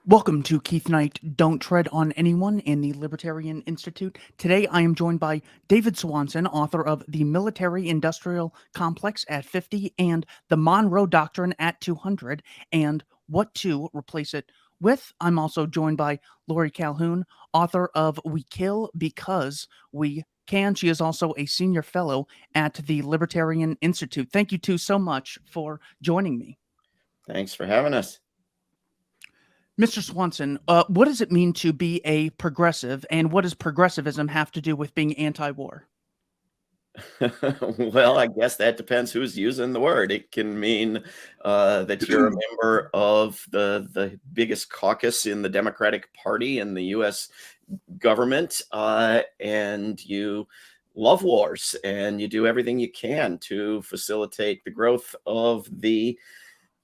Welcome to Keith Knight, Don't Tread on Anyone in the Libertarian Institute. Today I am joined by David Swanson, author of The Military-Industrial Complex at 50 and The Monroe Doctrine at 200 and What to Replace It With. I'm also joined by Lori Calhoun, author of We Kill Because We Can. She is also a senior fellow at the Libertarian Institute. Thank you two so much for joining me. Thanks for having us. Mr. Swanson, what does it mean to be a progressive, and what does progressivism have to do with being anti-war? Well, I guess that depends who's using the word. It can mean that you're a member of the biggest caucus in the Democratic Party in the U.S. government, and you love wars, and you do everything you can to facilitate the growth of the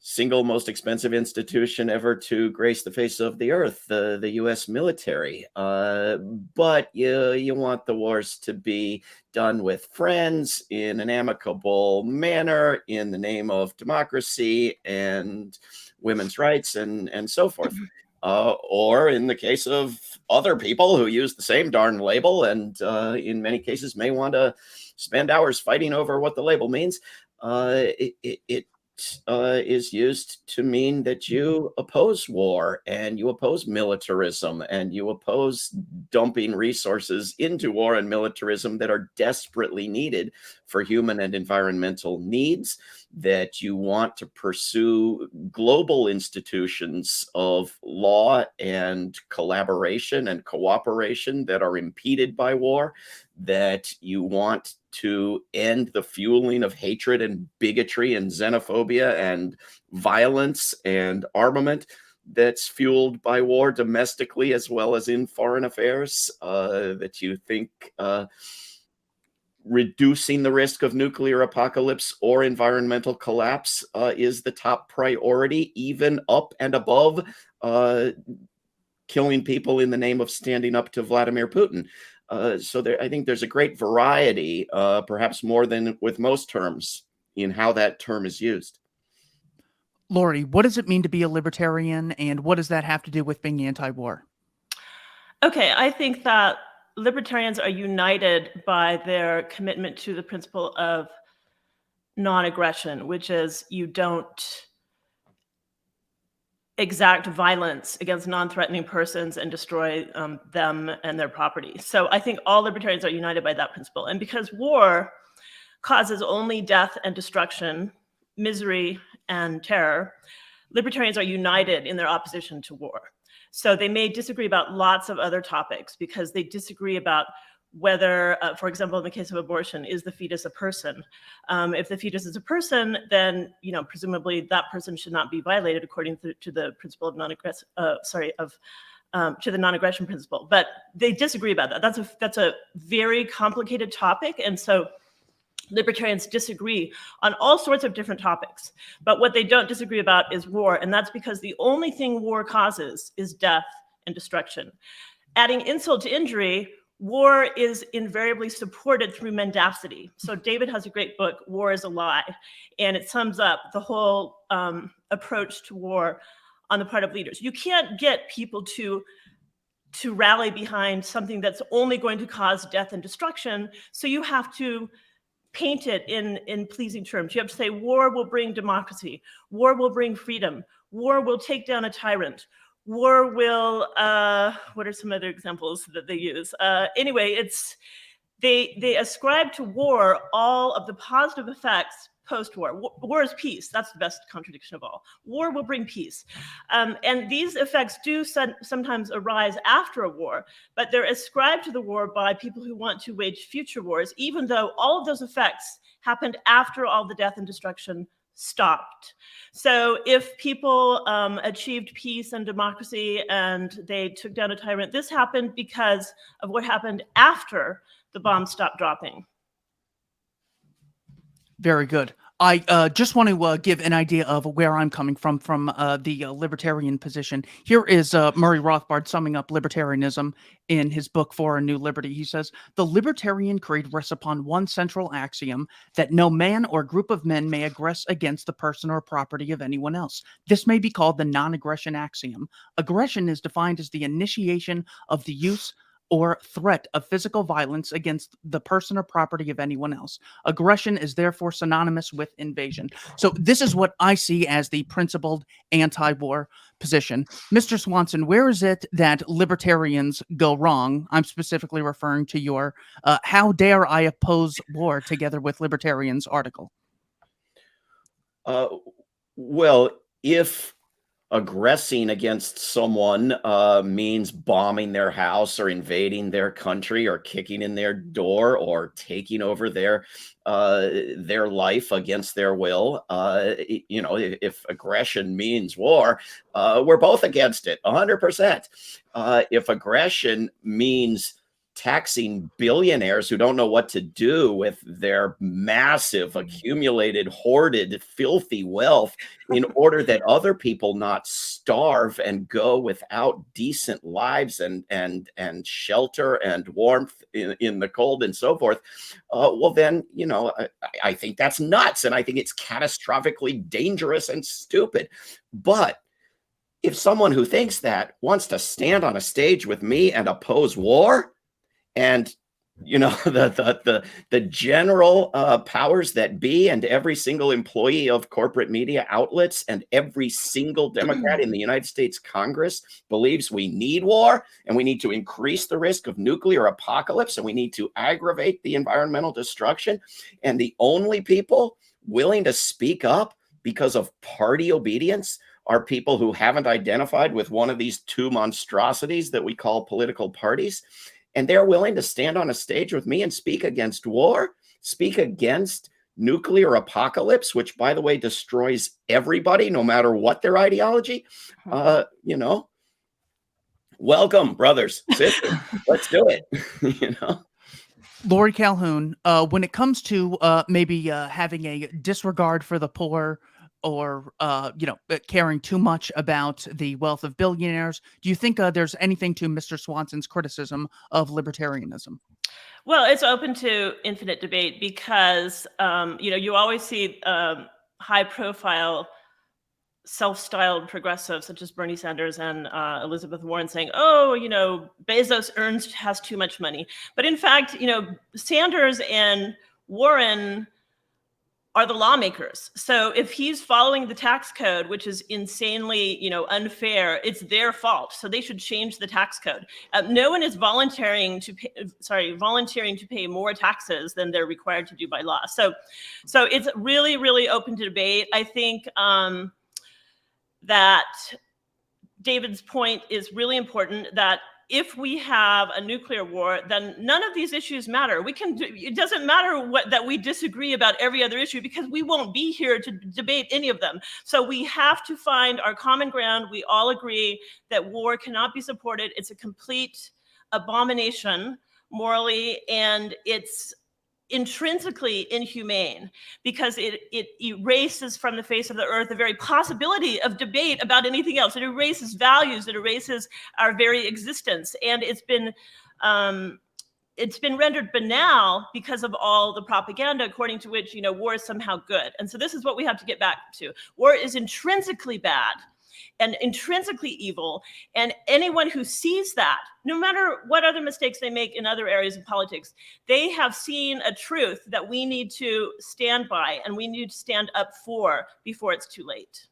single most expensive institution ever to grace the face of the earth, the U.S. military. But you want the wars to be done with friends in an amicable manner in the name of democracy and women's rights and so forth. Or in the case of other people who use the same darn label and in many cases may want to spend hours fighting over what the label means, it is used to mean that you oppose war and you oppose militarism and you oppose dumping resources into war and militarism that are desperately needed for human and environmental needs, that you want to pursue global institutions of law and collaboration and cooperation that are impeded by war, that you want to end the fueling of hatred and bigotry and xenophobia and violence and armament that's fueled by war domestically as well as in foreign affairs, that you think reducing the risk of nuclear apocalypse or environmental collapse is the top priority, even up and above killing people in the name of standing up to Vladimir Putin. So I think there's a great variety, perhaps more than with most terms, in how that term is used. Lori, what does it mean to be a libertarian, and what does that have to do with being anti-war? Okay, I think that libertarians are united by their commitment to the principle of non-aggression, which is you don't exact violence against non-threatening persons and destroy them and their property. So I think all libertarians are united by that principle. And because war causes only death and destruction, misery and terror, libertarians are united in their opposition to war. So they may disagree about lots of other topics because they disagree about whether, for example, in the case of abortion, is the fetus a person? If the fetus is a person, then presumably that person should not be violated according to the principle of non-aggression. To the non-aggression principle. But they disagree about that. That's a very complicated topic, and so libertarians disagree on all sorts of different topics. But what they don't disagree about is war, and that's because the only thing war causes is death and destruction. Adding insult to injury, war is invariably supported through mendacity. So David has a great book, War is a Lie, and it sums up the whole approach to war on the part of leaders. You can't get people to rally behind something that's only going to cause death and destruction, so you have to paint it in pleasing terms. You have to say war will bring democracy, war will bring freedom, war will take down a tyrant, war will, what are some other examples that they use? Anyway, they ascribe to war all of the positive effects post-war. War is peace. That's the best contradiction of all. War will bring peace. And these effects do sometimes arise after a war, but they're ascribed to the war by people who want to wage future wars, even though all of those effects happened after all the death and destruction stopped. So if people achieved peace and democracy and they took down a tyrant, this happened because of what happened after the bombs stopped dropping. Very good. I just want to give an idea of where I'm coming from the libertarian position. Here is Murray Rothbard summing up libertarianism in his book For a New Liberty. He says, the libertarian creed rests upon one central axiom, that no man or group of men may aggress against the person or property of anyone else. This may be called the non-aggression axiom. Aggression is defined as the initiation of the use or threat of physical violence against the person or property of anyone else. Aggression is therefore synonymous with invasion. So this is what I see as the principled anti-war position. Mr. Swanson, where is it that libertarians go wrong? I'm specifically referring to your How Dare I Oppose War Together with Libertarians article. Well, if aggressing against someone means bombing their house or invading their country or kicking in their door or taking over their life against their will, if aggression means war, we're both against it 100%. If aggression means taxing billionaires who don't know what to do with their massive accumulated, hoarded, filthy wealth in order that other people not starve and go without decent lives and shelter and warmth in the cold and so forth, well then, I think that's nuts, and I think it's catastrophically dangerous and stupid. But if someone who thinks that wants to stand on a stage with me and oppose war, and the general powers that be and every single employee of corporate media outlets and every single Democrat in the United States Congress believes we need war and we need to increase the risk of nuclear apocalypse and we need to aggravate the environmental destruction, and the only people willing to speak up because of party obedience are people who haven't identified with one of these two monstrosities that we call political parties, and they're willing to stand on a stage with me and speak against war, speak against nuclear apocalypse, which, by the way, destroys everybody, no matter what their ideology, welcome, brothers, sisters, let's do it, Lori Calhoun, when it comes to maybe having a disregard for the poor, or caring too much about the wealth of billionaires, do you think there's anything to Mr. Swanson's criticism of libertarianism? Well, it's open to infinite debate because you always see high-profile self-styled progressives such as Bernie Sanders and Elizabeth Warren saying, oh, Bezos has too much money. But in fact, Sanders and Warren are the lawmakers. So if he's following the tax code, which is insanely, unfair, it's their fault. So they should change the tax code. No one is volunteering to pay more taxes than they're required to do by law. So it's really, really open to debate. I think that David's point is really important, that if we have a nuclear war, then none of these issues matter. It doesn't matter that we disagree about every other issue, because we won't be here to debate any of them. So we have to find our common ground. We all agree that war cannot be supported. It's a complete abomination morally, and it's intrinsically inhumane because it erases from the face of the earth the very possibility of debate about anything else. It erases values, it erases our very existence, and it's been rendered banal because of all the propaganda according to which war is somehow good. And so this is what we have to get back to. War is intrinsically bad and intrinsically evil, and anyone who sees that, no matter what other mistakes they make in other areas of politics, they have seen a truth that we need to stand by and we need to stand up for before it's too late.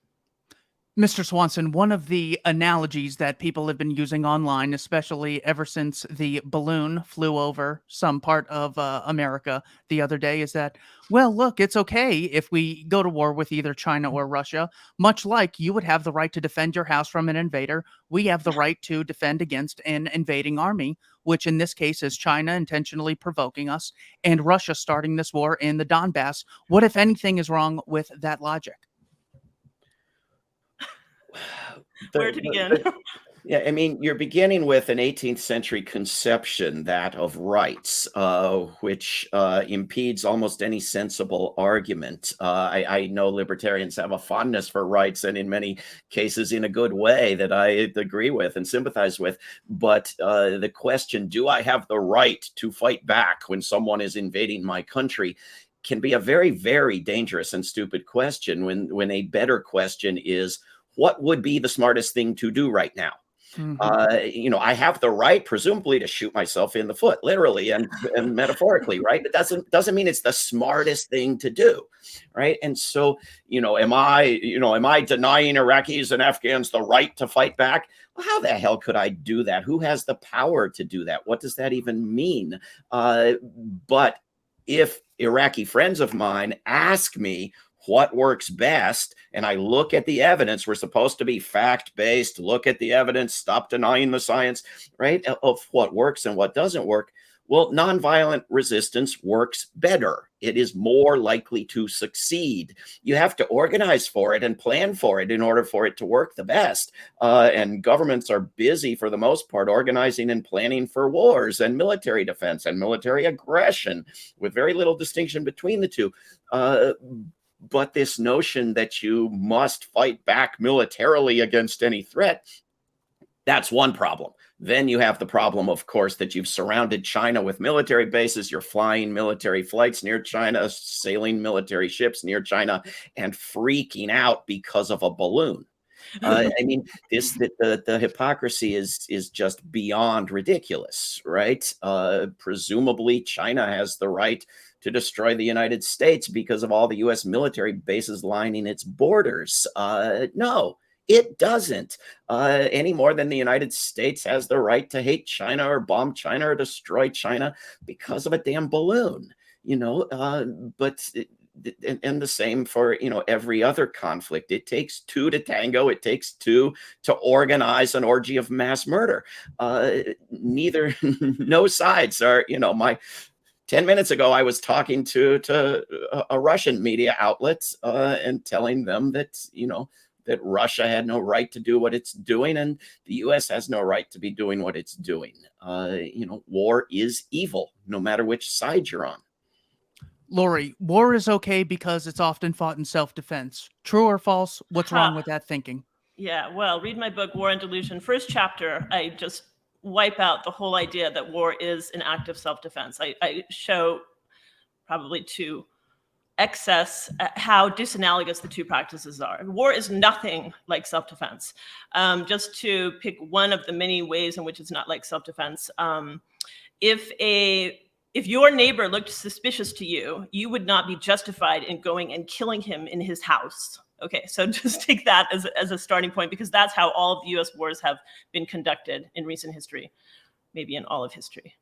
Mr. Swanson, one of the analogies that people have been using online, especially ever since the balloon flew over some part of America the other day, is that, well, look, it's okay if we go to war with either China or Russia. Much like you would have the right to defend your house from an invader, we have the right to defend against an invading army, which in this case is China intentionally provoking us and Russia starting this war in the Donbass. What, if anything, is wrong with that logic? Where to begin? Yeah, I mean, you're beginning with an 18th century conception, that of rights, which impedes almost any sensible argument. I know libertarians have a fondness for rights, and in many cases, in a good way, that I agree with and sympathize with. But the question, do I have the right to fight back when someone is invading my country, can be a very, very dangerous and stupid question when a better question is, what would be the smartest thing to do right now? I have the right, presumably, to shoot myself in the foot, literally and metaphorically, right? It doesn't mean it's the smartest thing to do, right? And so, am I denying Iraqis and Afghans the right to fight back? Well, how the hell could I do that? Who has the power to do that? What does that even mean? But if Iraqi friends of mine ask me what works best, and I look at the evidence, we're supposed to be fact-based, look at the evidence, stop denying the science, right, of what works and what doesn't work. Well, nonviolent resistance works better. It is more likely to succeed. You have to organize for it and plan for it in order for it to work the best. And governments are busy, for the most part, organizing and planning for wars and military defense and military aggression, with very little distinction between the two. But this notion that you must fight back militarily against any threat, that's one problem. Then you have the problem, of course, that you've surrounded China with military bases. You're flying military flights near China, sailing military ships near China, and freaking out because of a balloon. I mean, the hypocrisy is just beyond ridiculous, right? Presumably, China has the right to destroy the United States because of all the U.S. military bases lining its borders. No, it doesn't, any more than the United States has the right to hate China or bomb China or destroy China because of a damn balloon, but and the same for every other conflict. It takes two to tango. It takes two to organize an orgy of mass murder. No sides are. My 10 minutes ago, I was talking to a Russian media outlet and telling them that that Russia had no right to do what it's doing, and the U.S. has no right to be doing what it's doing. War is evil, no matter which side you're on. Lori, war is okay because it's often fought in self-defense. True or false? What's wrong with that thinking? Yeah, well, read my book, War and Delusion. First chapter, I just wipe out the whole idea that war is an act of self-defense. I show, probably to excess, how disanalogous the two practices are. War is nothing like self-defense. Just to pick one of the many ways in which it's not like self-defense, if your neighbor looked suspicious to you, you would not be justified in going and killing him in his house. Okay, so just take that as a starting point, because that's how all of the US wars have been conducted in recent history, maybe in all of history.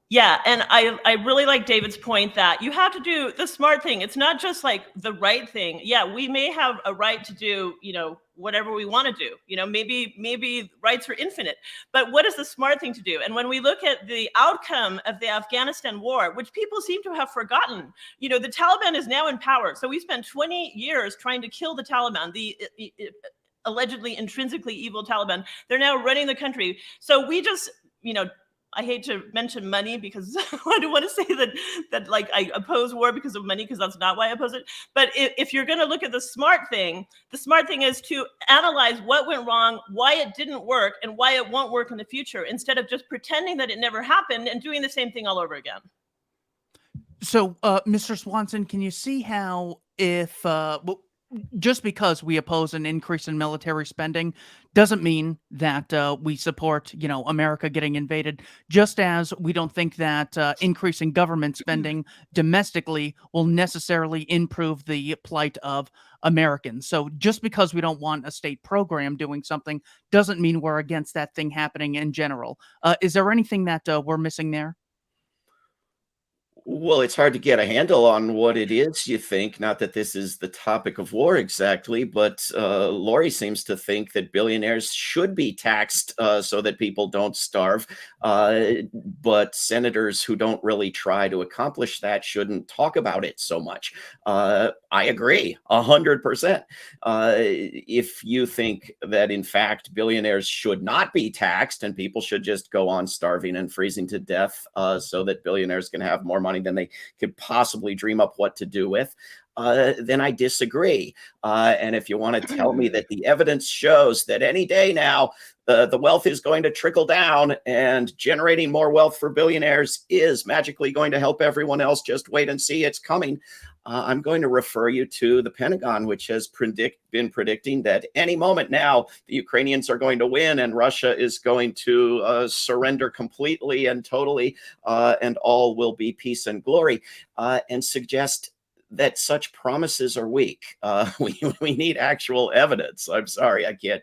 Yeah, and I really like David's point that you have to do the smart thing. It's not just like the right thing. Yeah, we may have a right to do, whatever we want to do. Maybe rights are infinite. But what is the smart thing to do? And when we look at the outcome of the Afghanistan war, which people seem to have forgotten, the Taliban is now in power. So we spent 20 years trying to kill the Taliban, the allegedly intrinsically evil Taliban. They're now running the country. So we just, I hate to mention money because I don't want to say that like I oppose war because of money, because that's not why I oppose it. But if you're going to look at the smart thing is to analyze what went wrong, why it didn't work, and why it won't work in the future, instead of just pretending that it never happened and doing the same thing all over again. So, Mr. Swanson, can you see how if just because we oppose an increase in military spending doesn't mean that we support, America getting invaded, just as we don't think that increasing government spending domestically will necessarily improve the plight of Americans. So just because we don't want a state program doing something doesn't mean we're against that thing happening in general. Is there anything that we're missing there? Well, it's hard to get a handle on what it is you think. Not that this is the topic of war exactly, but Lori seems to think that billionaires should be taxed so that people don't starve. But senators who don't really try to accomplish that shouldn't talk about it so much. I agree 100%. If you think that, in fact, billionaires should not be taxed and people should just go on starving and freezing to death so that billionaires can have more money than they could possibly dream up what to do with, then I disagree. And if you want to tell me that the evidence shows that any day now, the wealth is going to trickle down and generating more wealth for billionaires is magically going to help everyone else, just wait and see, it's coming. I'm going to refer you to the Pentagon, which has been predicting that any moment now, the Ukrainians are going to win and Russia is going to surrender completely and totally, and all will be peace and glory, and suggest that such promises are weak. We need actual evidence. I'm sorry, I can't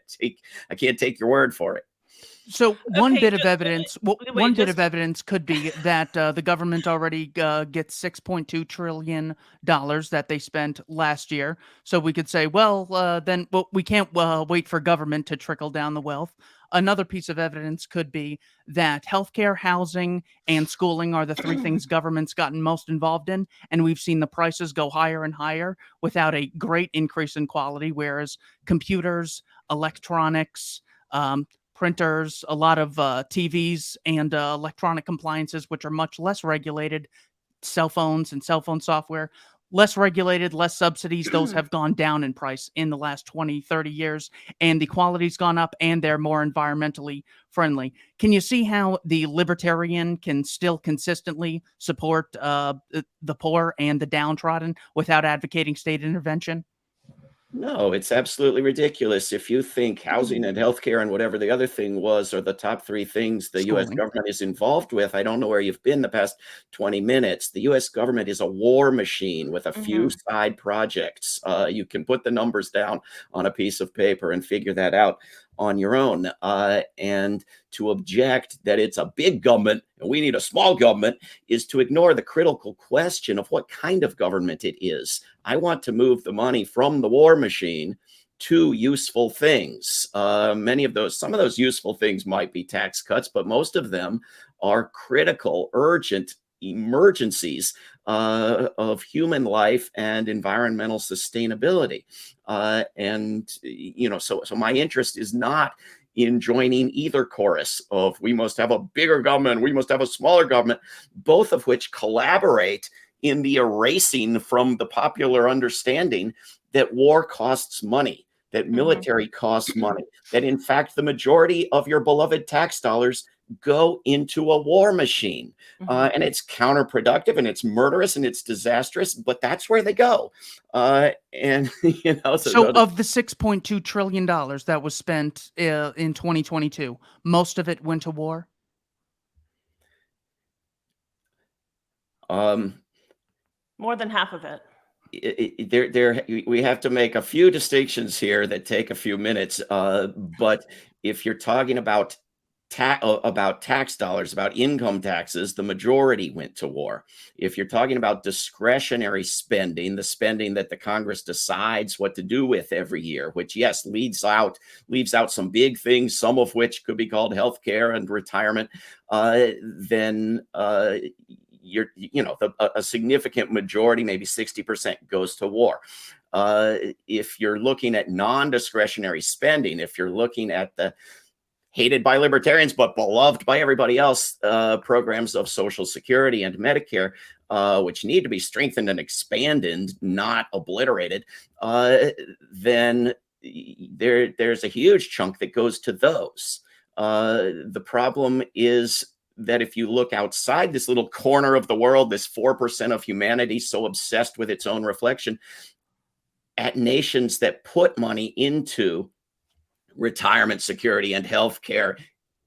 take your word for it. So one Okay, bit of just- evidence, wait, one bit just- of evidence could be that the government already gets $6.2 trillion that they spent last year. So we could say, well, we can't wait for government to trickle down the wealth. Another piece of evidence could be that healthcare, housing, and schooling are the three things government's gotten most involved in, and we've seen the prices go higher and higher without a great increase in quality, whereas computers, electronics, printers, a lot of TVs and electronic appliances, which are much less regulated, cell phones and cell phone software, less regulated, less subsidies. Those have gone down in price in the last 20, 30 years, and the quality's gone up and they're more environmentally friendly. Can you see how the libertarian can still consistently support the poor and the downtrodden without advocating state intervention? No, it's absolutely ridiculous. If you think housing and healthcare and whatever the other thing was are the top three things the US Schooling. government is involved with, I don't know where you've been the past 20 minutes. The US government is a war machine with a few side projects. You can put the numbers down on a piece of paper and figure that out on your own. And to object that it's a big government and we need a small government is to ignore the critical question of what kind of government it is. I want to move the money from the war machine to useful things. Some of those useful things might be tax cuts, but most of them are critical, urgent emergencies of human life and environmental sustainability. So my interest is not in joining either chorus of we must have a bigger government, we must have a smaller government, both of which collaborate in the erasing from the popular understanding that war costs money, that military costs money, that in fact the majority of your beloved tax dollars go into a war machine. And it's counterproductive and it's murderous and it's disastrous, but that's where they go. So of the $6.2 trillion that was spent in 2022, most of it went to war? More than half of it. We have to make a few distinctions here that take a few minutes. But if you're talking about tax dollars, about income taxes, the majority went to war. If you're talking about discretionary spending, the spending that the Congress decides what to do with every year, which yes, leaves out some big things, some of which could be called healthcare and retirement, then a significant majority, maybe 60%, goes to war. If you're looking at non-discretionary spending, if you're looking at the hated by libertarians but beloved by everybody else programs of Social Security and Medicare, which need to be strengthened and expanded, not obliterated, then there's a huge chunk that goes to those. The problem is that if you look outside this little corner of the world, this 4% of humanity so obsessed with its own reflection, at nations that put money into retirement security and healthcare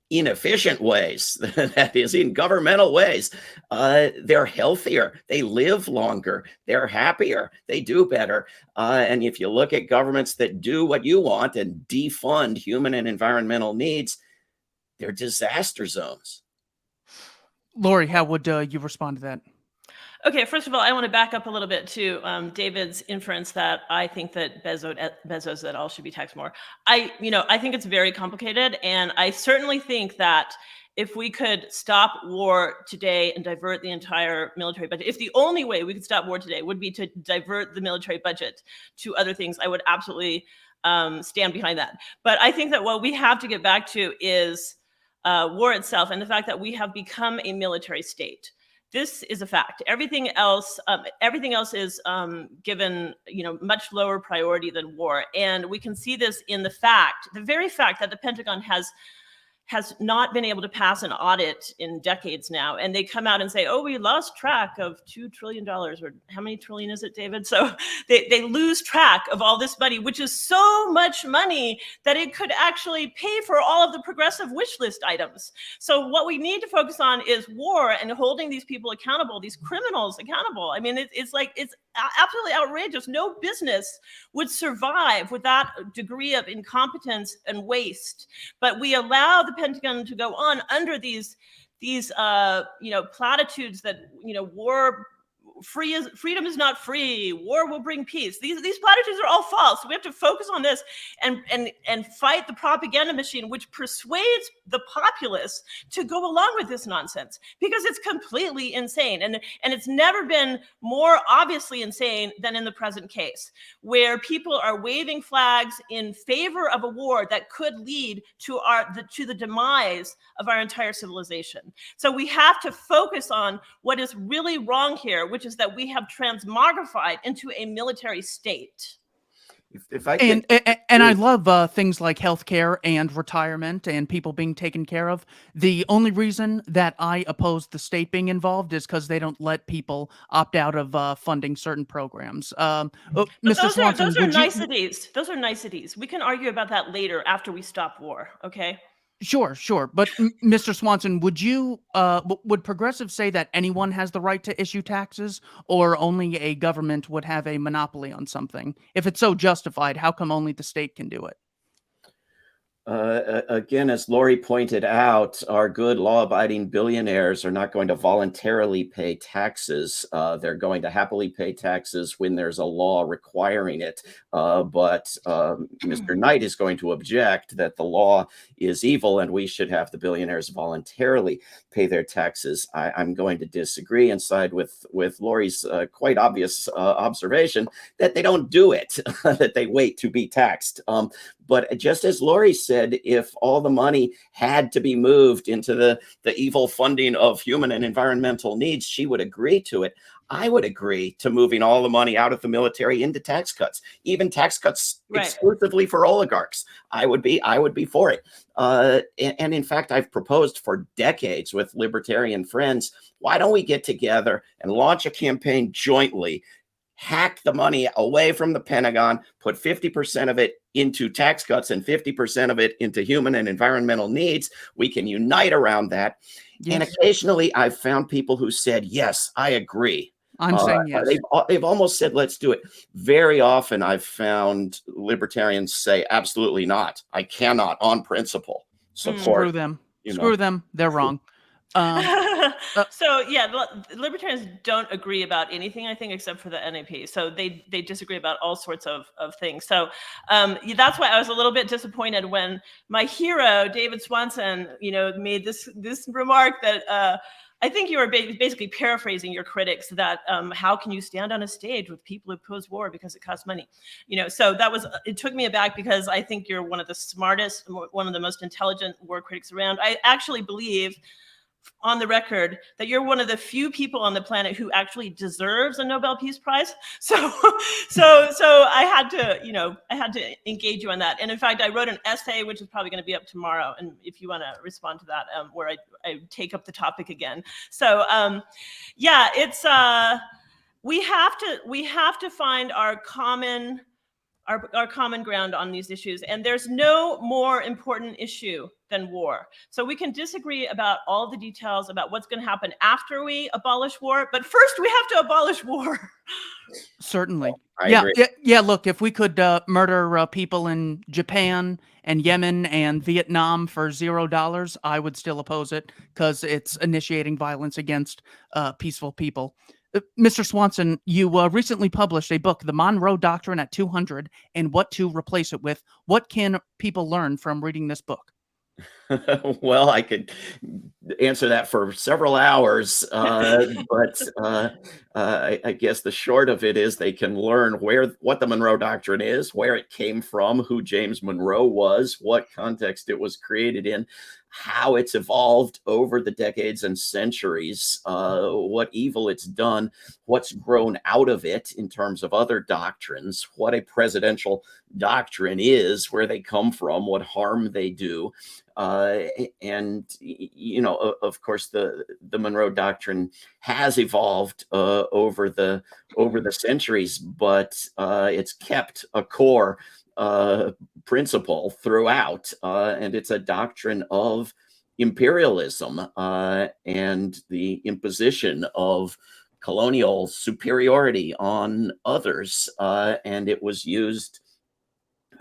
in efficient ways, that is, in governmental ways, they're healthier, they live longer, they're happier, they do better. And if you look at governments that do what you want and defund human and environmental needs, they're disaster zones. Lori, how would you respond to that? Okay, first of all, I want to back up a little bit to David's inference that I think that Bezos et al. Should be taxed more. I think it's very complicated, and I certainly think that if we could stop war today and divert the entire military budget, if the only way we could stop war today would be to divert the military budget to other things, I would absolutely stand behind that. But I think that what we have to get back to is war itself and the fact that we have become a military state. This is a fact. Everything else is given, much lower priority than war. And we can see this in the very fact that the Pentagon has not been able to pass an audit in decades now. And they come out and say, oh, we lost track of $2 trillion, or how many trillion is it, David? So they lose track of all this money, which is so much money that it could actually pay for all of the progressive wish list items. So what we need to focus on is war and holding these people accountable, these criminals accountable. I mean, it's absolutely outrageous. No business would survive with that degree of incompetence and waste. But we allow the Pentagon to go on under these platitudes that freedom is not free. War will bring peace. These platitudes are all false. So we have to focus on this and fight the propaganda machine, which persuades the populace to go along with this nonsense, because it's completely insane. And it's never been more obviously insane than in the present case, where people are waving flags in favor of a war that could lead to the demise of our entire civilization. So we have to focus on what is really wrong here, which is that we have transmogrified into a military state. If I could, and I love things like healthcare and retirement and people being taken care of. The only reason that I oppose the state being involved is because they don't let people opt out of funding certain programs. Mr. Swanson, those are niceties. Those are niceties. We can argue about that later after we stop war. Okay. Sure. But Mr. Swanson, would progressives say that anyone has the right to issue taxes, or only a government would have a monopoly on something? If it's so justified, how come only the state can do it? Again, as Lori pointed out, our good law-abiding billionaires are not going to voluntarily pay taxes. They're going to happily pay taxes when there's a law requiring it. But Mr. Knight is going to object that the law is evil and we should have the billionaires voluntarily pay their taxes. I'm going to disagree and side with Lori's quite obvious observation that they don't do it, that they wait to be taxed. But just as Lori said, if all the money had to be moved into the evil funding of human and environmental needs, she would agree to it. I would agree to moving all the money out of the military into tax cuts, even tax cuts exclusively for oligarchs. I would be for it. And in fact, I've proposed for decades with libertarian friends, why don't we get together and launch a campaign jointly, hack the money away from the Pentagon, put 50% of it into tax cuts and 50% of it into human and environmental needs. We can unite around that. Yes. And occasionally I've found people who said, yes, I agree. I'm saying yes. They've almost said, let's do it. Very often I've found libertarians say, absolutely not. I cannot on principle support. Screw them. Screw them. They're wrong. So yeah, libertarians don't agree about anything, I think, except for the NAP. So they disagree about all sorts of things. So that's why I was a little bit disappointed when my hero David Swanson, made this remark that I think you were basically paraphrasing your critics that how can you stand on a stage with people who oppose war because it costs money? So it took me aback, because I think you're one of the smartest, one of the most intelligent war critics around. I actually believe, on the record, that you're one of the few people on the planet who actually deserves a Nobel Peace Prize. So I had to engage you on that. And in fact, I wrote an essay, which is probably going to be up tomorrow. And if you want to respond to that, where I take up the topic again. So yeah, it's we have to find our common ground on these issues. And there's no more important issue than war. So we can disagree about all the details about what's going to happen after we abolish war, but first we have to abolish war. Certainly. I agree. Yeah. Look, if we could murder people in Japan and Yemen and Vietnam for $0, I would still oppose it, because it's initiating violence against peaceful people. Mr. Swanson, you recently published a book, The Monroe Doctrine at 200 and What to Replace It With. What can people learn from reading this book? Well, I could answer that for several hours, but I guess the short of it is they can learn what the Monroe Doctrine is, where it came from, who James Monroe was, what context it was created in, how it's evolved over the decades and centuries, what evil it's done, what's grown out of it in terms of other doctrines, what a presidential doctrine is, where they come from, what harm they do. And of course, the Monroe Doctrine has evolved over the centuries, but it's kept a core principle throughout, and it's a doctrine of imperialism and the imposition of colonial superiority on others, and it was used.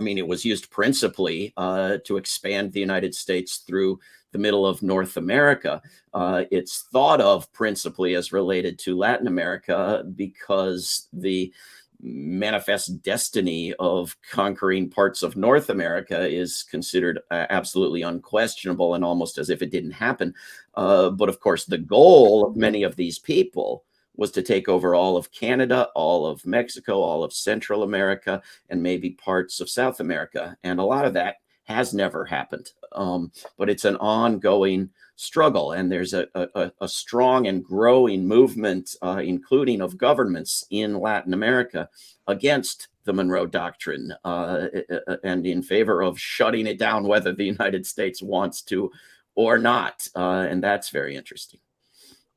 It was used principally to expand the United States through the middle of North America. It's thought of principally as related to Latin America because the manifest destiny of conquering parts of North America is considered absolutely unquestionable and almost as if it didn't happen. But of course, the goal of many of these people was to take over all of Canada, all of Mexico, all of Central America, and maybe parts of South America. And a lot of that has never happened. But it's an ongoing struggle. And there's a strong and growing movement, including of governments in Latin America, against the Monroe Doctrine and in favor of shutting it down, whether the United States wants to or not. And that's very interesting.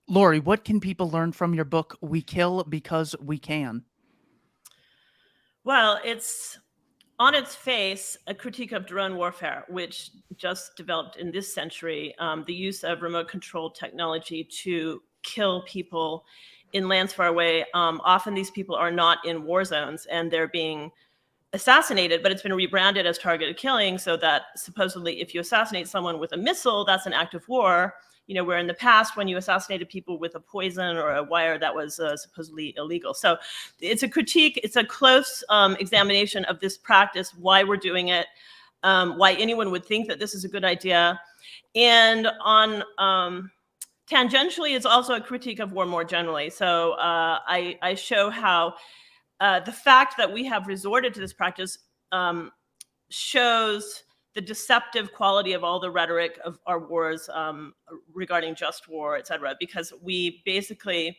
Lori, what can people learn from your book, We Kill Because We Can? Well, it's on its face a critique of drone warfare, which just developed in this century, the use of remote control technology to kill people in lands far away. Often these people are not in war zones and they're being assassinated, but it's been rebranded as targeted killing, so that supposedly if you assassinate someone with a missile, that's an act of war. Where in the past, when you assassinated people with a poison or a wire, that was supposedly illegal. So it's a critique. It's a close examination of this practice, why we're doing it, why anyone would think that this is a good idea. And on tangentially, it's also a critique of war more generally. So I show how the fact that we have resorted to this practice shows the deceptive quality of all the rhetoric of our wars regarding just war, et cetera, because we basically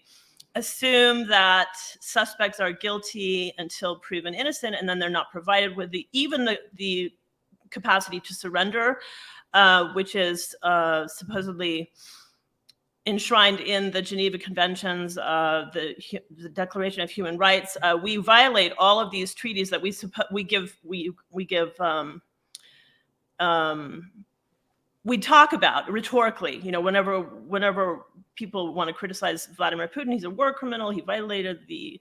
assume that suspects are guilty until proven innocent, and then they're not provided with the capacity to surrender, which is supposedly enshrined in the Geneva Conventions, the Declaration of Human Rights. We violate all of these treaties that we talk about rhetorically, whenever people want to criticize Vladimir Putin, he's a war criminal, he violated the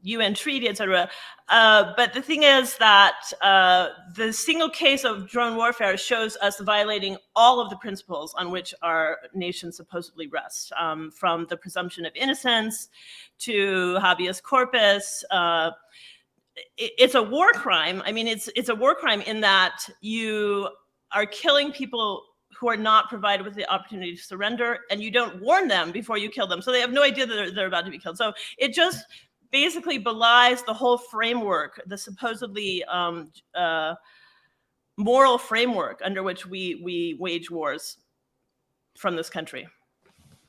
UN treaty, etc. But the thing is that the single case of drone warfare shows us violating all of the principles on which our nation supposedly rests, from the presumption of innocence to habeas corpus. It's a war crime. It's a war crime in that you are killing people who are not provided with the opportunity to surrender, and you don't warn them before you kill them. So they have no idea that they're about to be killed. So it just basically belies the whole framework, the supposedly moral framework under which we wage wars from this country.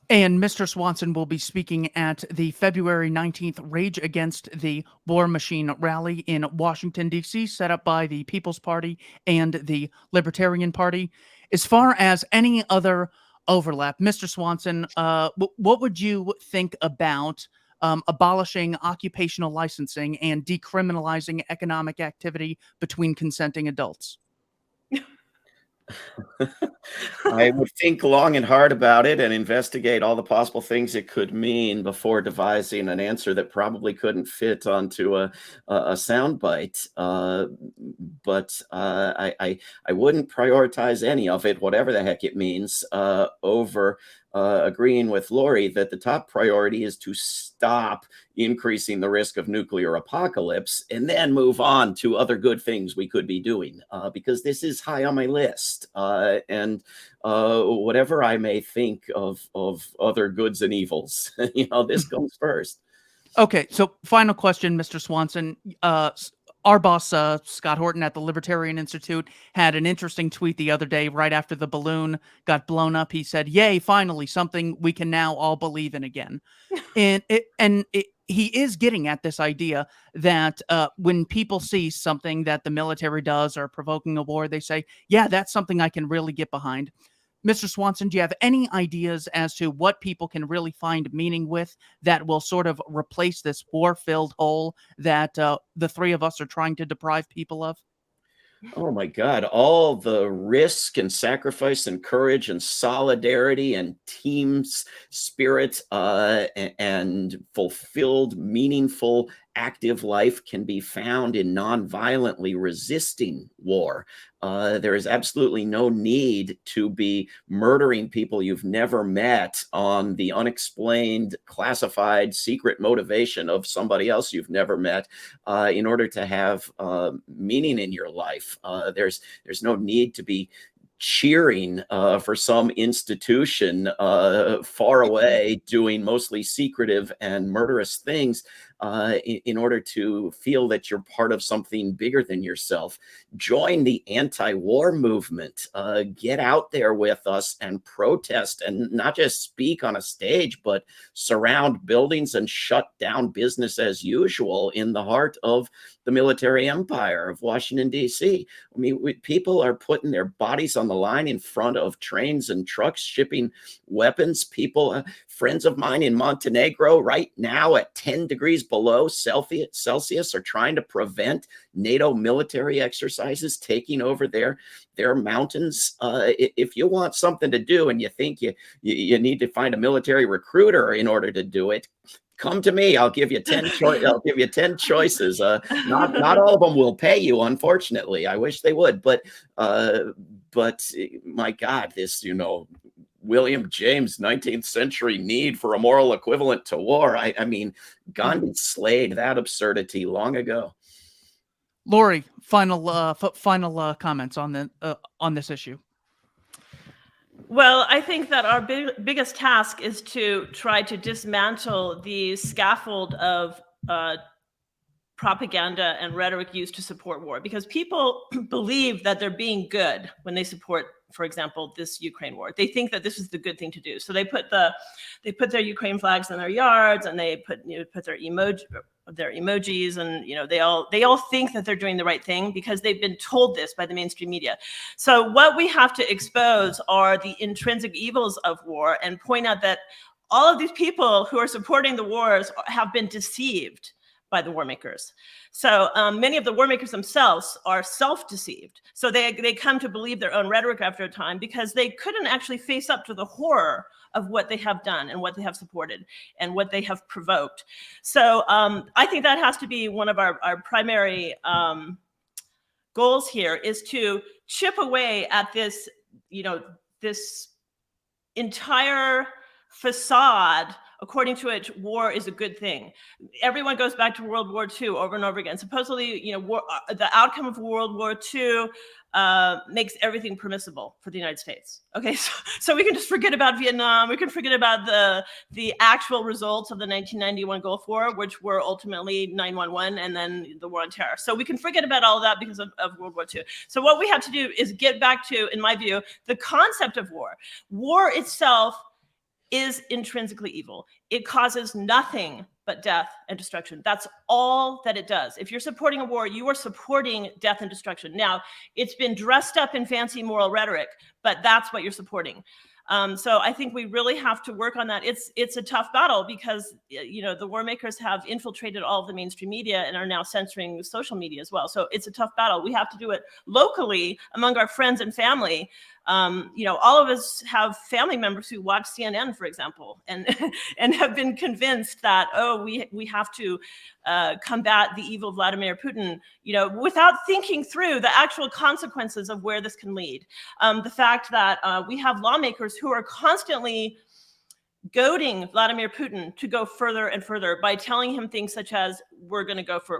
And Mr. Swanson will be speaking at the February 19th Rage Against the War Machine rally in Washington, D.C., set up by the People's Party and the Libertarian Party. As far as any other overlap, Mr. Swanson, what would you think about abolishing occupational licensing and decriminalizing economic activity between consenting adults? I would think long and hard about it and investigate all the possible things it could mean before devising an answer that probably couldn't fit onto a soundbite. But I wouldn't prioritize any of it, whatever the heck it means, over agreeing with Lori that the top priority is to stop increasing the risk of nuclear apocalypse and then move on to other good things we could be doing, because this is high on my list. And whatever I may think of other goods and evils, this comes first. Okay, so final question, Mr. Swanson. Our boss, Scott Horton at the Libertarian Institute, had an interesting tweet the other day right after the balloon got blown up. He said, "Yay, finally, something we can now all believe in again." He is getting at this idea that when people see something that the military does or provoking a war, they say, "Yeah, that's something I can really get behind." Mr. Swanson, do you have any ideas as to what people can really find meaning with that will sort of replace this war-filled hole that the three of us are trying to deprive people of? Oh my God, all the risk and sacrifice and courage and solidarity and team spirit and fulfilled, meaningful, active life can be found in non-violently resisting war. There is absolutely no need to be murdering people you've never met on the unexplained, classified, secret motivation of somebody else you've never met in order to have meaning in your life. There's no need to be cheering for some institution far away doing mostly secretive and murderous things in order to feel that you're part of something bigger than yourself. Join the anti-war movement. Get out there with us and protest, and not just speak on a stage, but surround buildings and shut down business as usual in the heart of the military empire of Washington, D.C. I mean, people are putting their bodies on the line in front of trains and trucks shipping weapons. People, friends of mine in Montenegro right now at 10 degrees below Celsius are trying to prevent NATO military exercises taking over their mountains. If you want something to do and you think you need to find a military recruiter in order to do it, come to me. I'll give you 10 I'll give you 10 choices. Not all of them will pay you, unfortunately. I wish they would, but my God, this, William James 19th century need for a moral equivalent to war. I mean, Gandhi slayed that absurdity long ago. Lori, final comments on this issue. Well, I think that our biggest task is to try to dismantle the scaffold of propaganda and rhetoric used to support war, because people believe that they're being good when they support, for example, this Ukraine war. They think that this is the good thing to do. So they put their Ukraine flags in their yards, and they put their emojis, and they all think that they're doing the right thing because they've been told this by the mainstream media. So what we have to expose are the intrinsic evils of war and point out that all of these people who are supporting the wars have been deceived by the war makers. So many of the war makers themselves are self-deceived. So they come to believe their own rhetoric after a time because they couldn't actually face up to the horror of what they have done and what they have supported and what they have provoked. So I think that has to be one of our primary goals here, is to chip away at this, this entire facade according to which war is a good thing. Everyone goes back to World War II over and over again. Supposedly, the outcome of World War II makes everything permissible for the United States. Okay, so we can just forget about Vietnam. We can forget about the actual results of the 1991 Gulf War, which were ultimately 9/11 and then the war on terror. So we can forget about all of that because of World War II. So what we have to do is get back to, in my view, the concept of war. War itself is intrinsically evil. It causes nothing but death and destruction. That's all that it does. If you're supporting a war, you are supporting death and destruction. Now, it's been dressed up in fancy moral rhetoric, but that's what you're supporting. So I think we really have to work on that. It's a tough battle because the war makers have infiltrated all of the mainstream media and are now censoring social media as well. So it's a tough battle. We have to do it locally among our friends and family. All of us have family members who watch CNN, for example, and have been convinced that, we have to combat the evil Vladimir Putin, without thinking through the actual consequences of where this can lead. The fact that we have lawmakers who are constantly goading Vladimir Putin to go further and further by telling him things such as,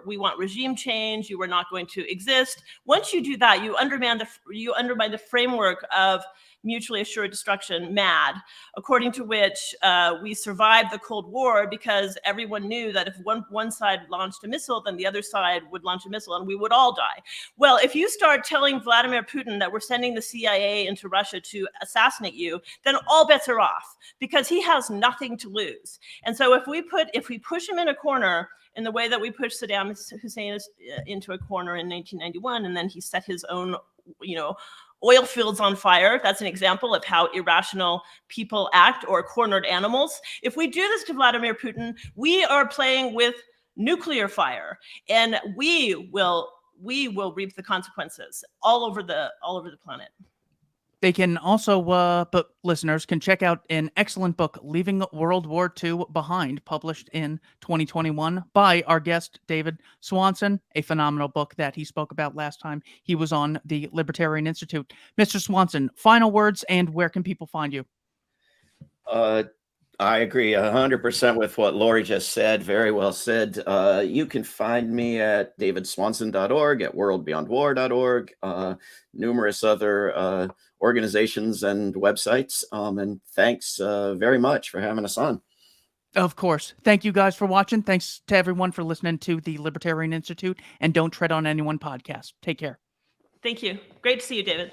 we want regime change, you are not going to exist. Once you do that, you undermine the framework of mutually assured destruction, MAD, according to which we survived the Cold War because everyone knew that if one side launched a missile, then the other side would launch a missile and we would all die. Well, if you start telling Vladimir Putin that we're sending the CIA into Russia to assassinate you, then all bets are off because he has nothing to lose. And so if we push him in a corner in the way that we pushed Saddam Hussein into a corner in 1991, and then he set his own, oil fields on fire. That's an example of how irrational people act, or cornered animals. If we do this to Vladimir Putin, we are playing with nuclear fire, and we will reap the consequences all over the planet. They can also, but listeners can check out an excellent book, Leaving World War II Behind, published in 2021 by our guest, David Swanson, a phenomenal book that he spoke about last time he was on the Libertarian Institute. Mr. Swanson, final words, and where can people find you? I agree 100% with what Lori just said. Very well said. You can find me at davidswanson.org, at worldbeyondwar.org, numerous other organizations and websites. And thanks very much for having us on. Of course. Thank you guys for watching. Thanks to everyone for listening to the Libertarian Institute and Don't Tread on Anyone podcast. Take care. Thank you. Great to see you, David.